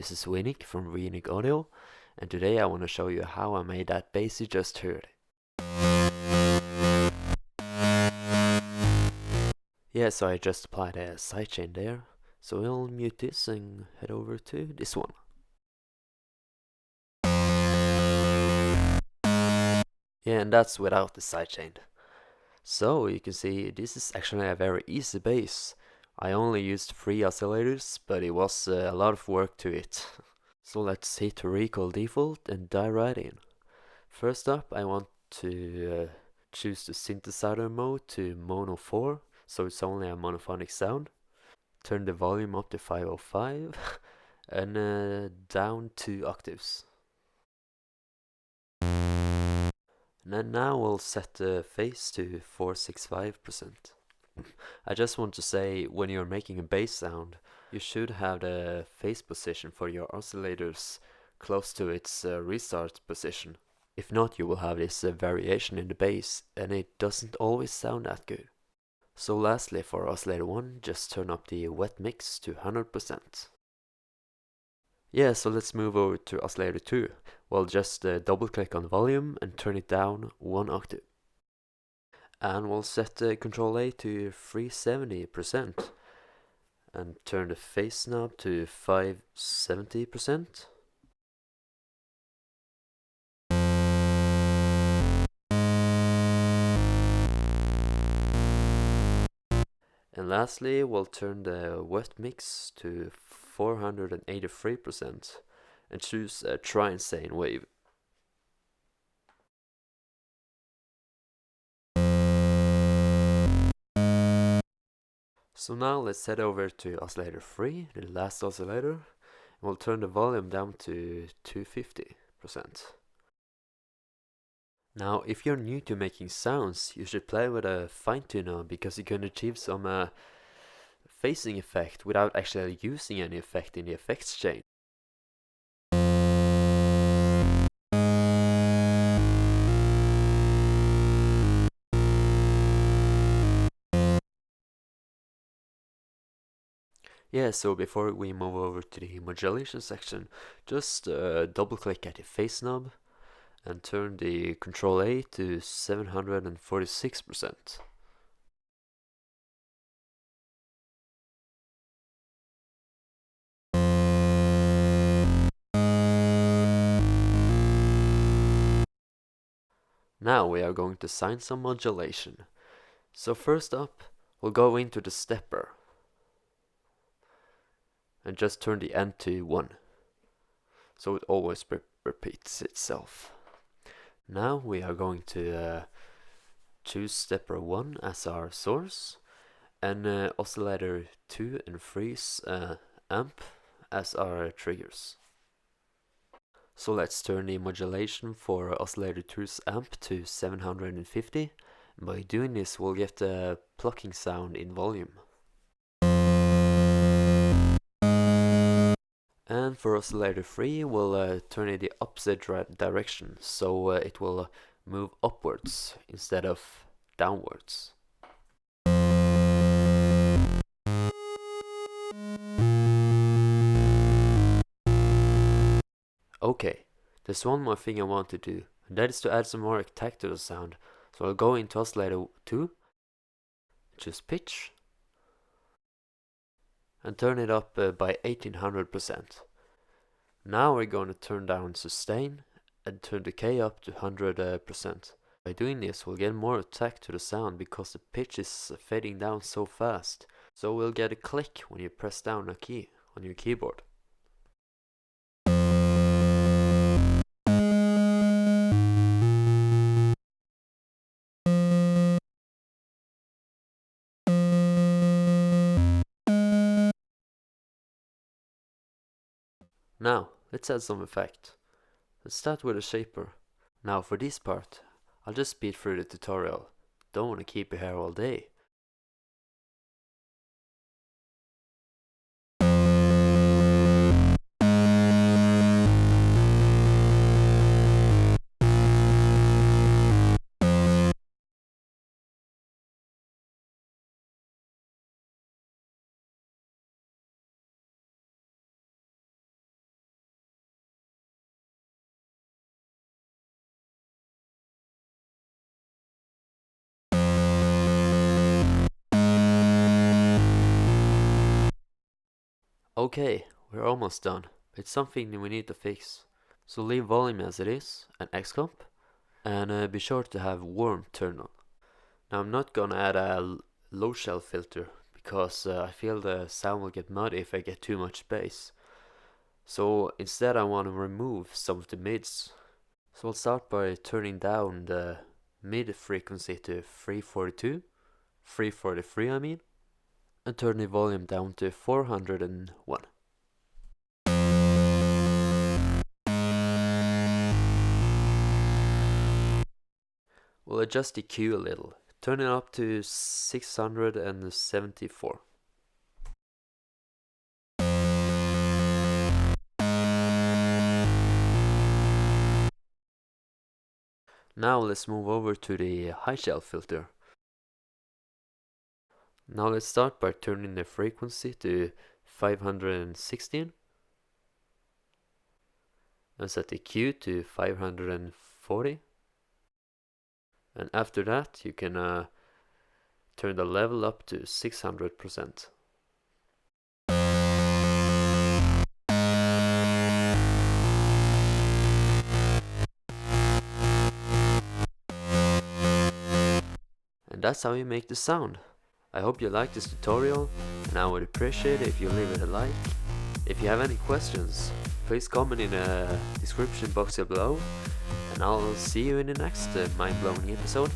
this is Weenic from Weenic Audio, and today I want to show you how I made that bass you just heard. Yeah, so I just applied a sidechain there, so we'll mute this and head over to this one. Yeah, and that's without the sidechain. So you can see this is actually a very easy bass. I only used 3 oscillators, but it was a lot of work to it. So let's hit recall default and dive right in. First up, I want to choose the synthesizer mode to mono 4, so it's only a monophonic sound. Turn the volume up to 505 and down 2 octaves. And then now we'll set the phase to 465%. I just want to say, when you're making a bass sound, you should have the phase position for your oscillators close to its restart position. If not, you will have this variation in the bass, and it doesn't always sound that good. So lastly, for oscillator 1, just turn up the wet mix to 100%. Yeah, so let's move over to oscillator 2. Well, just double click on volume and turn it down 1 octave. And we'll set Control A to 370% and turn the phase knob to 570%. And lastly, we'll turn the wet mix to 483% and choose a try-insane wave. So now let's head over to oscillator 3, the last oscillator, and we'll turn the volume down to 250%. Now, if you're new to making sounds, you should play with a fine tuner because you can achieve some phasing effect without actually using any effect in the effects chain. Yeah, so before we move over to the modulation section, just double click at the phase knob and turn the Control A to 746%. Now we are going to assign some modulation. So first up, we'll go into the stepper and just turn the end to 1, so it always repeats itself. Now we are going to choose stepper 1 as our source and oscillator 2 and 3's amp as our triggers. So let's turn the modulation for oscillator 2's amp to 750. By doing this, we'll get a plucking sound in volume. And for oscillator 3, we'll turn it the opposite direction, so it will move upwards instead of downwards. Okay, there's one more thing I want to do, and that is to add some more attack to the sound. So I'll go into oscillator 2, choose pitch, and turn it up by 1800%. Now we're going to turn down sustain and turn decay up to 100%. By doing this, we'll get more attack to the sound because the pitch is fading down so fast. So we'll get a click when you press down a key on your keyboard. Now, let's add some effect. Let's start with a shaper. Now for this part, I'll just speed through the tutorial. Don't want to keep you here all day. Okay, we're almost done. It's something we need to fix. So leave volume as it is and Xcomp, and be sure to have warm turned on. Now I'm not gonna add a low shell filter because I feel the sound will get muddy if I get too much bass. So instead I want to remove some of the mids. So I'll start by turning down the mid frequency to 342, 343 I mean, and turn the volume down to 401. We'll adjust the EQ a little, turn it up to 674. Now let's move over to the high shell filter. Now let's start by turning the frequency to 516 and set the EQ to 540. And after that you can turn the level up to 600%. And that's how you make the sound. I hope you liked this tutorial, and I would appreciate it if you leave it a like. If you have any questions, please comment in the description box below, and I'll see you in the next mind-blowing episode.